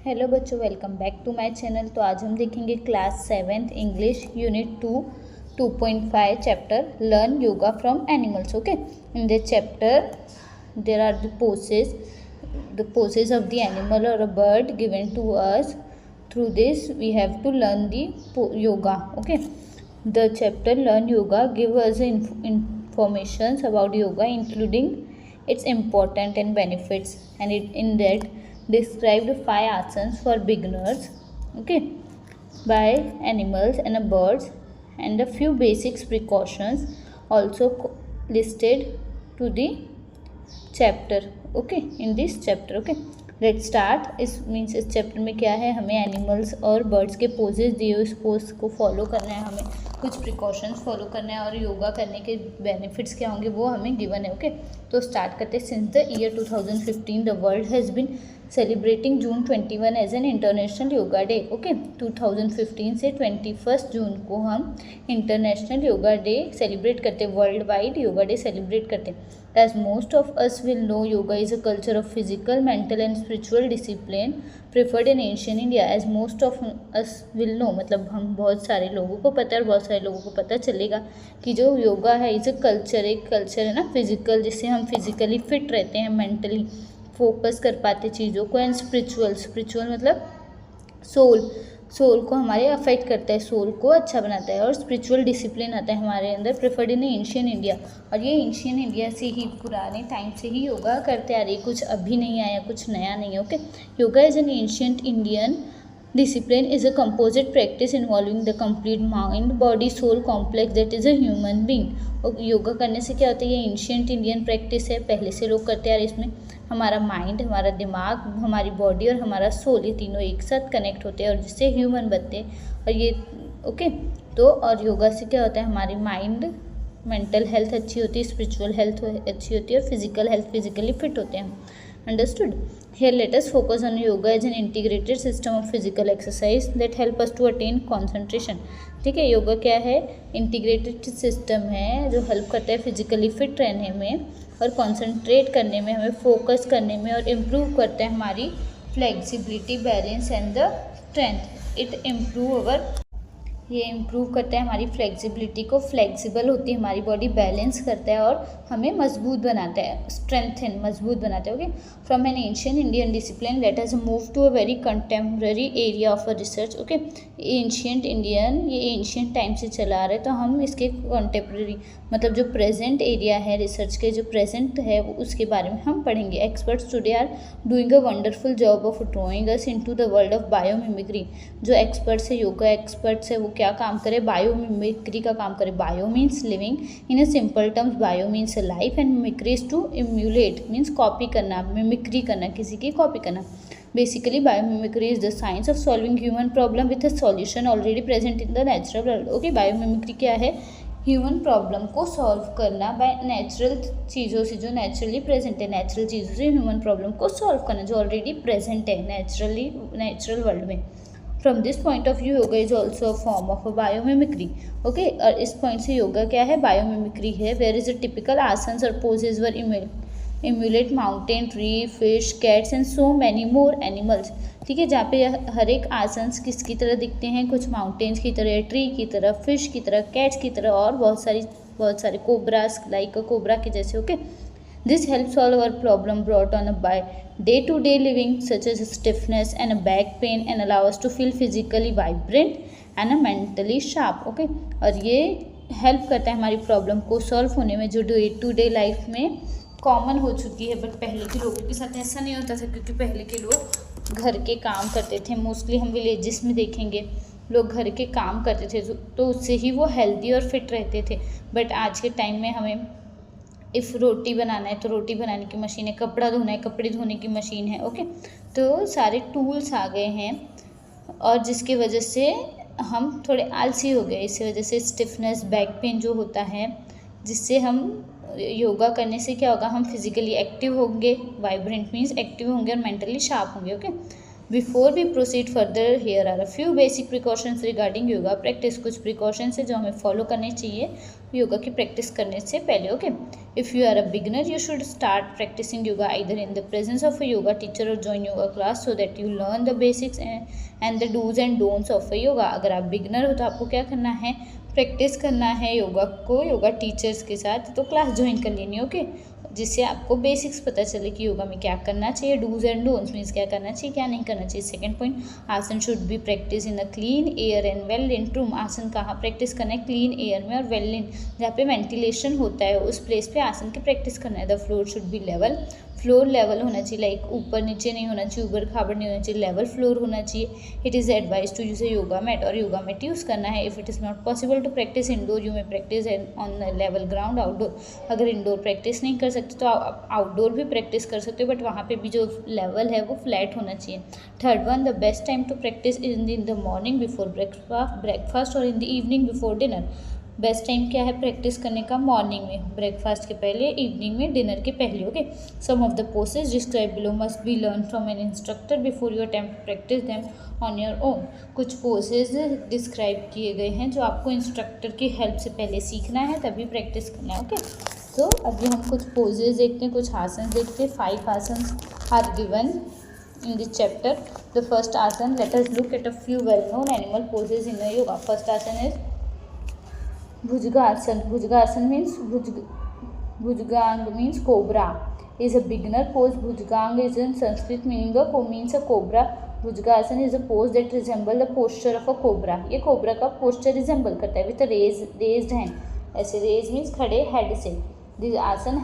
Hello बच्चों, welcome back to my channel. तो आज हम देखेंगे class 7th English unit 2 2.5 chapter learn yoga from animals. Okay, in this chapter there are the poses of the animal or a bird given to us. Through this we have to learn the yoga. Okay, the chapter learn yoga give us informations about yoga including its important and benefits, and in that described 5 asanas for beginners, okay, by animals and birds, and a few basics precautions also listed to the chapter. Okay, in this chapter. Okay, let's start. इस means इस chapter में क्या है, हमें animals और birds के possess दिए हुए, इस पोज को फॉलो करना है, हमें कुछ प्रिकॉशंस फॉलो करना है और योगा करने के बेनिफिट्स क्या होंगे वो हमें गिवन है। ओके, तो स्टार्ट करते हैं। Since the year 2015 the world has been celebrating June 21 as an International Yoga Day. Okay, 2015 से 21 जून को हम इंटरनेशनल योगा डे सेलिब्रेट करते हैं, world wide yoga day celebrate करते हैं। As most of us will know, yoga is a culture of physical, mental and spiritual discipline preferred in ancient India. As most of us will know, मतलब हम बहुत सारे लोगों को पता है और बहुत सारे लोगों को पता चलेगा कि जो योगा है इस कल्चर, एक कल्चर है ना फिजिकल, जिससे हम फिजिकली फिट रहते हैं, मेंटली फोकस कर पाते चीज़ों को, एंड स्पिरिचुअल मतलब सोल को हमारे अफेक्ट करता है, सोल को अच्छा बनाता है, और स्पिरिचुअल डिसिप्लिन आता है हमारे अंदर, प्रेफर्ड इन एंशियन इंडिया। और ये एंशियन इंडिया से ही, पुराने टाइम से ही योगा करते आ रही, कुछ अभी नहीं आया, कुछ नया नहीं है। Okay, yoga is an ancient Indian discipline is a composite practice involving the complete mind body soul complex that is a human being. और योगा करने से क्या होता है, ये एंशियंट इंडियन प्रैक्टिस है, पहले से लोग करते आ रहे। इसमें हमारा माइंड, हमारा दिमाग, हमारी बॉडी और हमारा सोल, ये तीनों एक साथ कनेक्ट होते हैं और जिससे ह्यूमन बनते हैं। और ये ओके, तो और योगा से क्या होता है, हमारी माइंड, मेंटल हेल्थ अच्छी होती है, स्पिरिचुअल हेल्थ अच्छी होती है और फिजिकल हेल्थ, फिजिकली फिट होते हैं हम। Understood? Here let us focus on yoga as an integrated system of physical exercise that help us to attain concentration. ठीक है, योगा क्या है, इंटीग्रेटेड सिस्टम है जो हेल्प करता है फिजिकली फिट रहने में और कंसंट्रेट करने में, हमें फोकस करने में, और इम्प्रूव करता है हमारी flexibility, balance and the strength. It improve ये इम्प्रूव करता है हमारी फ्लेक्सिबिलिटी को, फ्लेक्सिबल होती है हमारी बॉडी, बैलेंस करता है और हमें मजबूत बनाता है, स्ट्रेंथन, मजबूत बनाता है। Okay, from an ancient Indian discipline let us move to a very contemporary area of a research. Okay, ancient Indian, ये एंशियंट टाइम से चला आ रहा है, तो हम इसके कंटेम्प्रेरी मतलब जो प्रेजेंट एरिया है रिसर्च के, जो प्रेजेंट है उसके बारे में हम पढ़ेंगे। Experts today are doing a wonderful job of drawing us into the world of biomimicry. जो एक्सपर्ट्स है, योगा एक्सपर्ट्स है, वो क्या काम करे, बायोमिमिक्री का काम करे। Bio means living, in a simple terms bio means life and mimicry is to emulate means copy करना, मिमिक्री करना, किसी की कॉपी करना। Basically biomimicry is the science of solving human problem with a solution already present in the natural world. Okay, biomimicry क्या है, human problem को solve करना by natural चीज़ों से, जो नेचुरली प्रेजेंट है, नेचुरल चीज़ों से ह्यूमन प्रॉब्लम को सॉल्व करना जो ऑलरेडी प्रेजेंट है नेचुरल वर्ल्ड में। From this point of view yoga is also a form of a biomimicry. Okay, और इस पॉइंट से योगा क्या है, बायोमिमिक्री है। Where is a typical asanas और poses were emulate mountain, tree, fish, cats and so many more animals. ठीक है, जहाँ पे हर एक आसन्स किसकी तरह दिखते हैं, कुछ माउंटेन्स की तरह, ट्री की तरह, फिश की तरह, कैट्स की तरह, और बहुत सारे कोबरास, लाइक अ कोबरा के जैसे। Okay, this helps solve our problem brought on by day-to-day living such as stiffness and a back pain and allow us to feel physically vibrant and mentally sharp. Okay, और ये help करता है हमारी problem को solve होने में जो day to day life में कॉमन हो चुकी है। बट पहले के लोगों के साथ ऐसा नहीं होता था, क्योंकि पहले के लोग घर के काम करते थे। मोस्टली हम विलेजेस में देखेंगे लोग घर के काम करते थे, तो उससे ही वो हेल्दी और फिट रहते थे। बट आज के टाइम में हमें इफ़ रोटी बनाना है तो रोटी बनाने की मशीन है, कपड़ा धोना है, कपड़े धोने की मशीन है। ओके, तो सारे टूल्स आ गए हैं और जिसकी वजह से हम थोड़े आलसी हो गए। इसी वजह से स्टिफनेस, बैक पेन जो होता है, जिससे हम योगा करने से क्या होगा, हम फिजिकली एक्टिव होंगे, वाइब्रेंट मीन्स एक्टिव होंगे और मेंटली शार्प होंगे। Okay, before we proceed further here are a few basic precautions regarding yoga practice. कुछ प्रिकॉशंस है जो हमें फॉलो करने चाहिए योगा की प्रैक्टिस करने से पहले। Okay, if you are a beginner you should start practising yoga either in the presence of a yoga teacher और join yoga class so that you learn the basics and the dos and don'ts of a yoga. अगर आप beginner हो तो आपको क्या करना है, practice करना है योगा को योगा टीचर्स के साथ, तो क्लास ज्वाइन कर लेनी है। ओके, जिससे आपको बेसिक्स पता चले कि योगा में क्या करना चाहिए, डूज एंड डोंट्स मीन्स क्या करना चाहिए क्या नहीं करना चाहिए। सेकंड पॉइंट, आसन should be practice in a clean air and well in room. आसन कहाँ प्रैक्टिस करना है, क्लीन एयर में और वेल इन जहाँ पे वेंटिलेशन होता है उस प्लेस पे आसन की प्रैक्टिस करना है। The floor should be level, floor level होना चाहिए, लाइक ऊपर नीचे नहीं होना चाहिए, ऊबड़ खाबड़ नहीं होना चाहिए, लेवल फ्लोर होना चाहिए। It is advise to use a yoga mat और योगा मैट यूज़ करना है। If it is not possible to practise indoor you may practise on level ground outdoor. अगर इंडोर प्रैक्टिस नहीं कर सकते तो आप आउटडोर भी प्रैक्टिस कर सकते हो, बट वहाँ पे भी जो लेवल है वो फ्लैट होना चाहिए। Third one, the best time to practise in the morning before breakfast और in the evening before dinner. Best time क्या है प्रैक्टिस करने का, मॉर्निंग में ब्रेकफास्ट के पहले, इवनिंग में डिनर के पहले। Okay, some of the poses describe below must be learn from an instructor before you attempt practice them on your own. कुछ पोसेज डिस्क्राइब किए गए हैं जो आपको इंस्ट्रक्टर की हेल्प से पहले सीखना है तभी प्रैक्टिस करना है। ओके, तो अभी हम कुछ पोजेज देखते हैं, कुछ आसन देखते हैं। 5 asanas are given in this chapter. The first asana, let us look at a few well-known animal poses in the yoga. First asana is Bhujgasana. Bhujgasana means Bhujgang means cobra. Is a beginner pose. Bhujgang is in Sanskrit meaning a cobra. Bhujgasana is a pose that resemble the posture of a cobra. ये cobra का posture resemble करता है with a raised hand. ऐसे raise means खड़े head से. This asana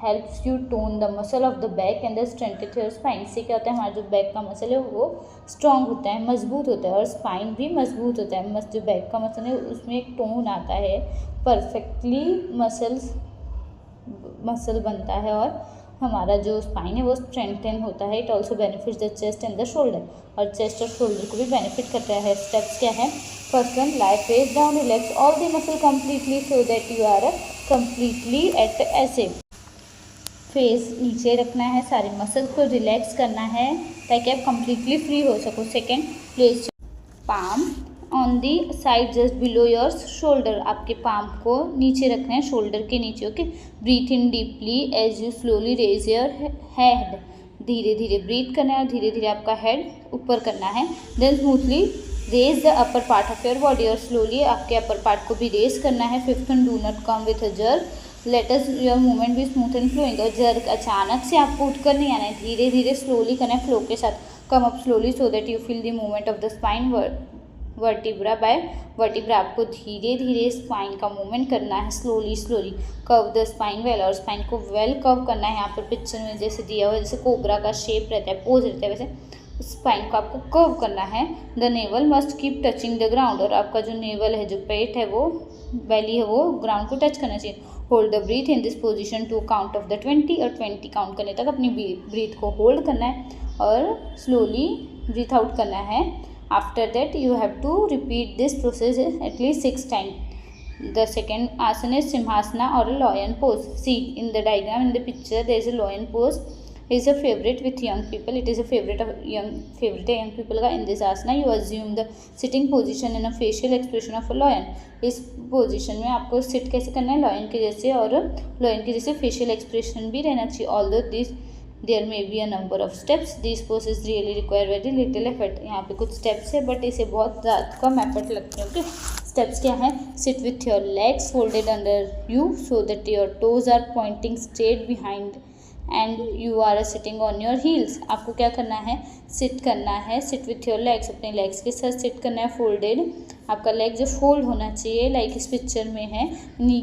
helps you tone the muscle of the back and the strengthen your spine. इससे क्या होता है, हमारा जो बैक का मसल है वो स्ट्रॉन्ग होता है, मजबूत होता है और स्पाइन भी मजबूत होता है। जो बैक का मसल है उसमें एक टोन आता है, परफेक्टली मसल बनता है और हमारा जो स्पाइन है वो स्ट्रेंथन होता है। It also benefits the chest and the shoulder, और चेस्ट और शोल्डर को भी बेनिफिट करता है। स्टेप्स क्या है, first one, lie face down, relax all the muscle completely so that you are completely at ऐसे। फेस नीचे रखना है, सारे मसल को रिलैक्स करना है ताकि आप कम्प्लीटली फ्री हो सको। Second, place palm on the side just below your shoulder. आपके पाम को नीचे रखना है, शोल्डर के नीचे। Okay, breathe in deeply as you slowly raise your head. धीरे धीरे ब्रीथ करना है और धीरे धीरे आपका हेड ऊपर करना है। Then smoothly raise the upper part of your body, और स्लोली आपके अपर पार्ट को भी रेज करना है। Fifth one, do not come with a jerk, let us your movement भी स्मूथ एंड फ्लोइंग। और जर्क अचानक से आपको उठकर नहीं आना है, धीरे धीरे स्लोली करना है फ्लो के साथ। Come up slowly so that you feel the movement of the spine vertebra by vertebra. आपको धीरे धीरे स्पाइन का मूवमेंट करना है, slowly slowly. Curve the spine well, और स्पाइन को वेल कर्व करना है। यहाँ पर पिक्चर में जैसे दिया हुआ, जैसे कोबरा का शेप रहता है, पोज रहता है, वैसे स्पाइन को आपको कर्व करना है। The naval must keep touching the ground, और आपका जो नेवल है, जो पेट है, वो बेली है, वो ग्राउंड को टच करना चाहिए। Hold the breath in this position to count of the 20, और 20 काउंट करने तक अपनी ब्रीथ को होल्ड करना है और स्लोली ब्रीथ आउट करना है। After that you have to repeat this process at least 6 time. The second asana is Simhasana or a lion pose. See in the diagram, in the picture, there is a lion pose. It is a favorite with young people. It is a favorite young people का. In this asana, you assume the sitting position and a facial expression of a lion. इस position में आपको seat कैसे करना है, lion के जैसे, और लॉयन के जैसे फेशियल एक्सप्रेशन भी रहना चाहिए। Although this there may be a number of steps, this process really require very little effort. यहाँ पे कुछ स्टेप्स है बट इसे बहुत ज़्यादा कम एफर्ट लगते हैं। ओके, स्टेप्स क्या है, sit with your legs folded under you so that your toes are pointing straight behind and you are sitting on your heels. आपको क्या करना है, सिट करना है, सिट विथ योर लेग्स, अपने लेग्स के साथ सिट करना है फोल्डेड। आपका लेग जो फोल्ड होना चाहिए, लाइक इस पिक्चर में है, नी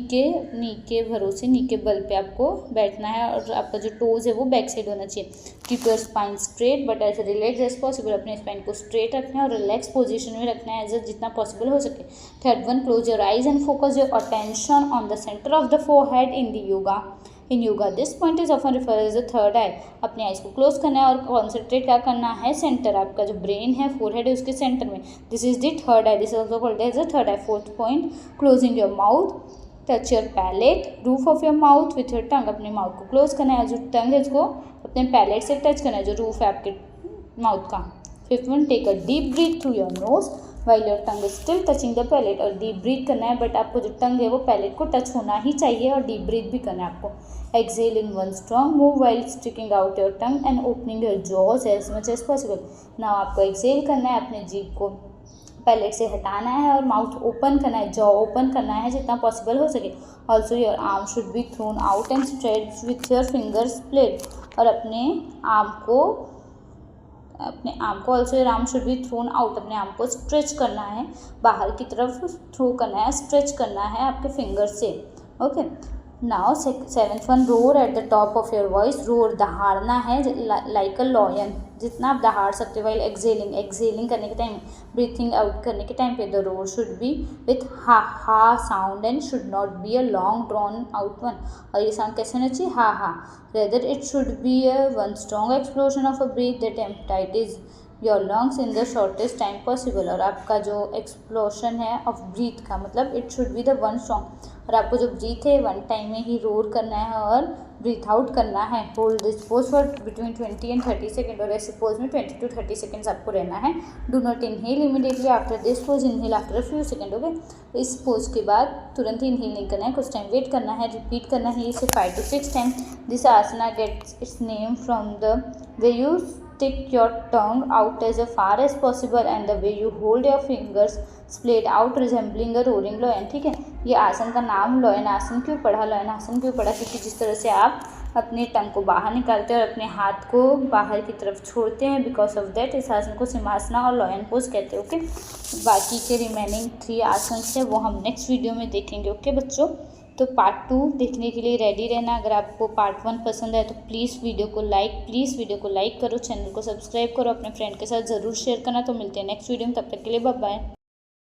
के भरोसे, नी के बल पे आपको बैठना है, और आपका जो टोज है वो बैक साइड होना चाहिए। Keep your spine straight but as relax as possible. अपने स्पाइन को स्ट्रेट रखना है और रिलैक्स पोजीशन में रखना है, एज जितना पॉसिबल हो सके। Third one, close your eyes and focus your attention on the centre of the forehead in the yoga. In yoga this point is often refer as the third eye. अपने eyes को close करना है और concentrate क्या करना है, centre, आपका जो ब्रेन है, फोरहेड है, उसके सेंटर में। This is the third eye, this is also called as the third eye. Fourth point, closing your mouth, touch your palate, roof of your mouth with your tongue. अपने mouth को close करना है और जो टंग है उसको अपने पैलेट से टच करना है, जो रूफ है आपके माउथ का। Fifth one, take a deep breath through your nose while your tongue is still touching the palate. और डीप ब्रीथ करना है, बट आपको जो टंग है वो पैलेट को टच होना ही चाहिए, और डीप ब्रीथ भी करना है आपको। Exhale in one strong move while sticking out your tongue and opening your jaws as much as possible. Now आपको एक्सेल करना है, अपने जीभ को पैलेट से हटाना है और माउथ ओपन करना है, जॉ ओपन करना है जितना पॉसिबल हो सके। Also your arm should be thrown out and stretch with your fingers plate. और अपने आर्म को also your arm should be thrown out, अपने आर्म को स्ट्रेच करना है, बाहर की तरफ थ्रो करना है, स्ट्रेच करना है आपके फिंगर से। Okay, now seventh one, roar at the top of your voice. Roar दहाड़ना है लाइक अ लॉयन, जितना आप दहाड़ सकते हो। वाइल एक्सेलिंग करने के टाइम, ब्रीथिंग आउट करने के टाइम पे the roar should be with ha ha sound and should not be a long drawn out one. और ये साउंड कैसे होना चाहिए? हा हा। Rather it should be a one strong explosion of a breath that empties your lungs in the shortest time possible. और आपका जो एक्सप्लोशन है ऑफ ब्रीथ का मतलब it should be the one strong, और आपको जो ब्रीथ है वन टाइम में ही रोर करना है और ब्रीथ आउट करना है। Hold this pose for between 20 and 30 second, और ऐसे पोज में 20 to 30 सेकेंड्स आपको रहना है। Do not inhale immediately after this pose, inhale after a few second. Okay, इस पोज के बाद तुरंत ही इनहेल नहीं करना है, कुछ टाइम वेट करना है, रिपीट करना है इसे 5 to 6 time. This asana gets its name from the way you stick your tongue out as far as possible and the way you hold your fingers splayed out resembling a roaring lion। ठीक है, ये आसन का नाम lion आसन क्यों पढ़ा? Lion आसन क्यों पढ़ा? क्योंकि जिस तरह से आप अपने टंग को बाहर निकालते हैं और अपने हाथ को बाहर की तरफ छोड़ते हैं, बिकॉज ऑफ दैट इस आसन को सिंहासना और लॉयन पोज कहते हैं। ओके, बाकी के रिमेनिंग 3 आसन है वो हम नेक्स्ट वीडियो में देखेंगे। ओके बच्चों, तो पार्ट 2 देखने के लिए रेडी रहना। अगर आपको पार्ट 1 पसंद है तो प्लीज़ वीडियो को लाइक करो, चैनल को सब्सक्राइब करो, अपने फ्रेंड के साथ ज़रूर शेयर करना। तो मिलते हैं नेक्स्ट वीडियो में, तब तक के लिए बाय बाय।